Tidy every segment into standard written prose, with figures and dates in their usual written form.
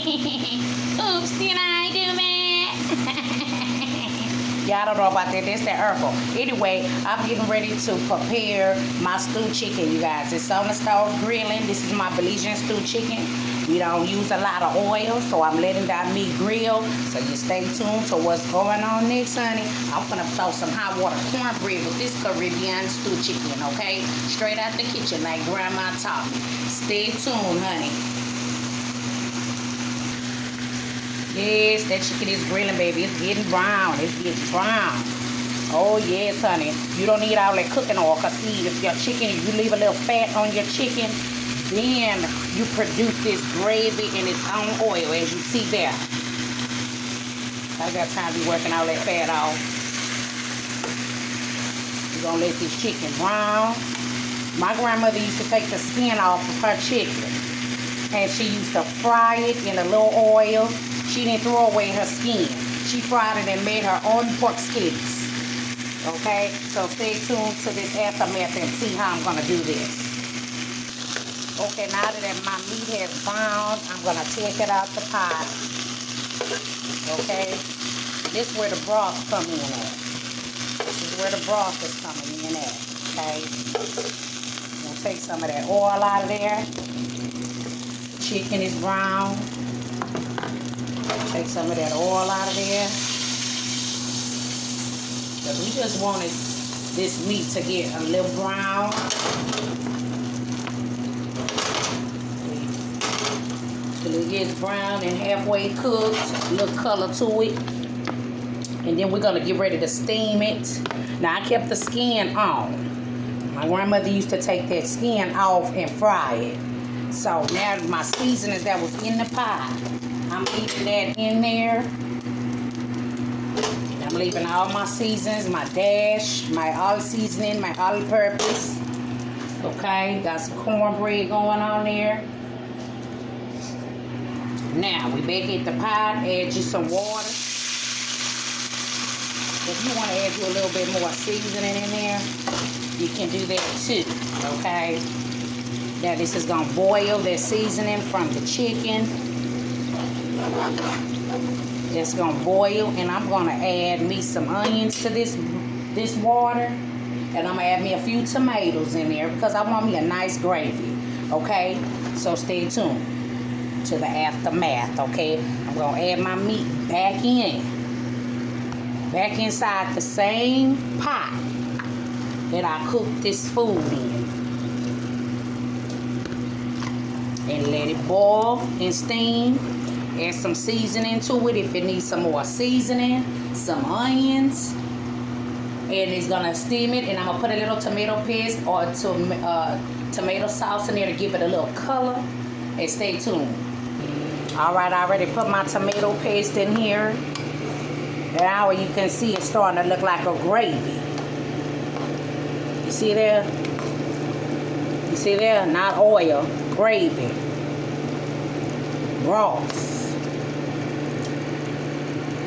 Oops, did I do that? Y'all don't know about that. That's that herbal. Anyway, I'm getting ready to prepare my stewed chicken, you guys. It's on the stove grilling. This is my Belizean stewed chicken. We don't use a lot of oil, so I'm letting that meat grill. So you stay tuned to what's going on next, honey. I'm gonna throw some hot water cornbread with this Caribbean stewed chicken, okay? Straight out the kitchen like Grandma taught me. Stay tuned, honey. Yes, that chicken is grilling, baby. It's getting brown. It's getting brown. Oh, yes, honey. You don't need all that cooking oil. Because, see, if your chicken, if you leave a little fat on your chicken, then you produce this gravy in its own oil, as you see there. I got time to be working all that fat off. You're going to let this chicken brown. My grandmother used to take the skin off of her chicken. And she used to fry it in a little oil. She didn't throw away her skin. She fried it and made her own pork skins. Okay? So stay tuned to this aftermath and see how I'm going to do this. Okay, now that my meat has browned, I'm going to take it out the pot. Okay? This is where the broth comes in at. This is where the broth is coming in at. Okay? I'm going to take some of that oil out of there. Chicken is brown. Take some of that oil out of there. Because we just wanted this meat to get a little brown. Till it gets brown and halfway cooked. A little color to it. And then we're going to get ready to steam it. Now I kept the skin on. My grandmother used to take that skin off and fry it. So now my seasonings that was in the pot, I'm leaving that in there. I'm leaving all my seasonings, my dash, my all seasoning, my all purpose. Okay, got some cornbread going on there. Now we back at the pot, add you some water. If you want to add you a little bit more seasoning in there, you can do that too, okay? Now this is gonna boil that seasoning from the chicken. It's gonna boil, and I'm gonna add me some onions to this water, and I'm gonna add me a few tomatoes in there because I want me a nice gravy. Okay, so stay tuned to the aftermath. Okay, I'm gonna add my meat back inside the same pot that I cooked this food in. And let it boil and steam. Add some seasoning to it if it needs some more seasoning. Some onions. And it's going to steam it. And I'm going to put a little tomato paste or tomato sauce in there to give it a little color. And stay tuned. Alright, I already put my tomato paste in here. Now you can see it's starting to look like a gravy. You see there? You see there? Not oil. Gravy. Broth.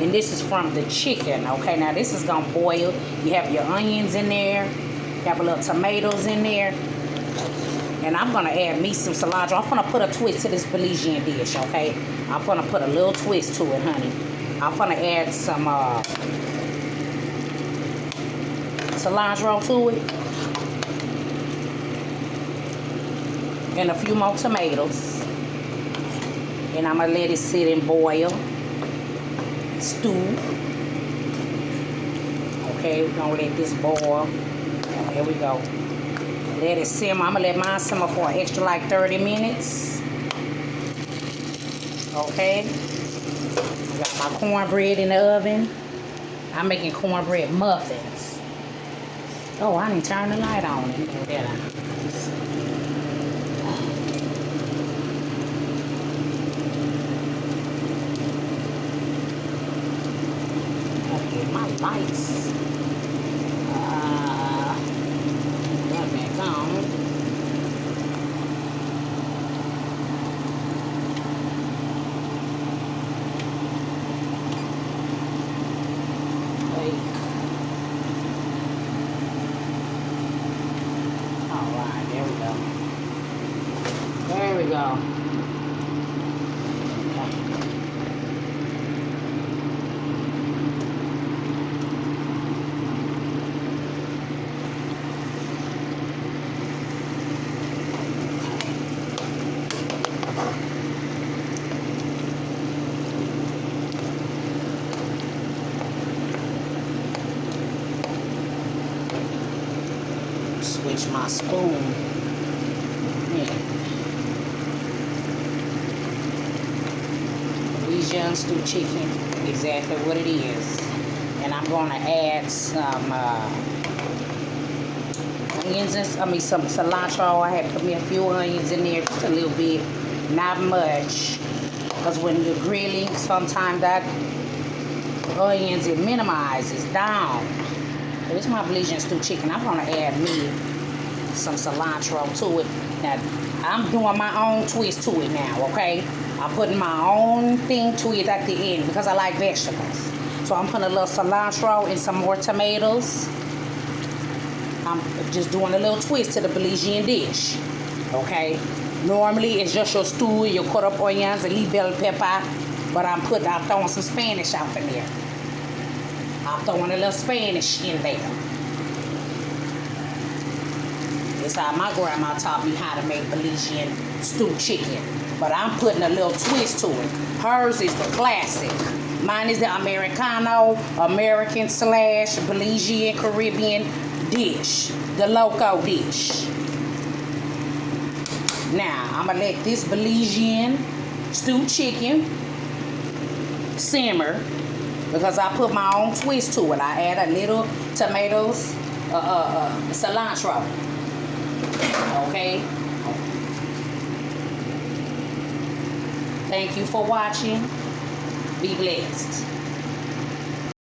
And this is from the chicken. Okay, now this is gonna boil. You have your onions in there. You have a little tomatoes in there. And I'm gonna add me some cilantro. I'm gonna put a twist to this Belizean dish, okay? I'm gonna put a little twist to it, honey. I'm gonna add some cilantro to it. And a few more tomatoes. And I'm gonna let it sit and boil. Stew. Okay, we're gonna let this boil. Here we go. Let it simmer. I'm gonna let mine simmer for an extra like 30 minutes. Okay. I got my cornbread in the oven. I'm making cornbread muffins. Oh, I didn't turn the light on. Did I? My lights. That back on. Alright, there we go. There we go. Okay. my spoon. Yeah. Belizean stewed chicken, exactly what it is. And I'm going to add some onions and some cilantro. I had put me a few onions in there, just a little bit, not much. Because when you're grilling, sometimes that onions, it minimizes down. But it's my Belizean stewed chicken. I'm going to add me some cilantro to it. Now, I'm doing my own twist to it now, okay? I'm putting my own thing to it at the end because I like vegetables. So I'm putting a little cilantro and some more tomatoes. I'm just doing a little twist to the Belizean dish, okay? Normally, it's just your stew, your cut up onions, and leaf bell pepper. But I'm throwing some Spanish out in there. I'm throwing a little Spanish in there. It's how my grandma taught me how to make Belizean stewed chicken. But I'm putting a little twist to it. Hers is the classic. Mine is the Americano, American / Belizean Caribbean dish. The loco dish. Now, I'm going to let this Belizean stewed chicken simmer because I put my own twist to it. I add a little tomatoes, cilantro. Okay? Thank you for watching. Be blessed.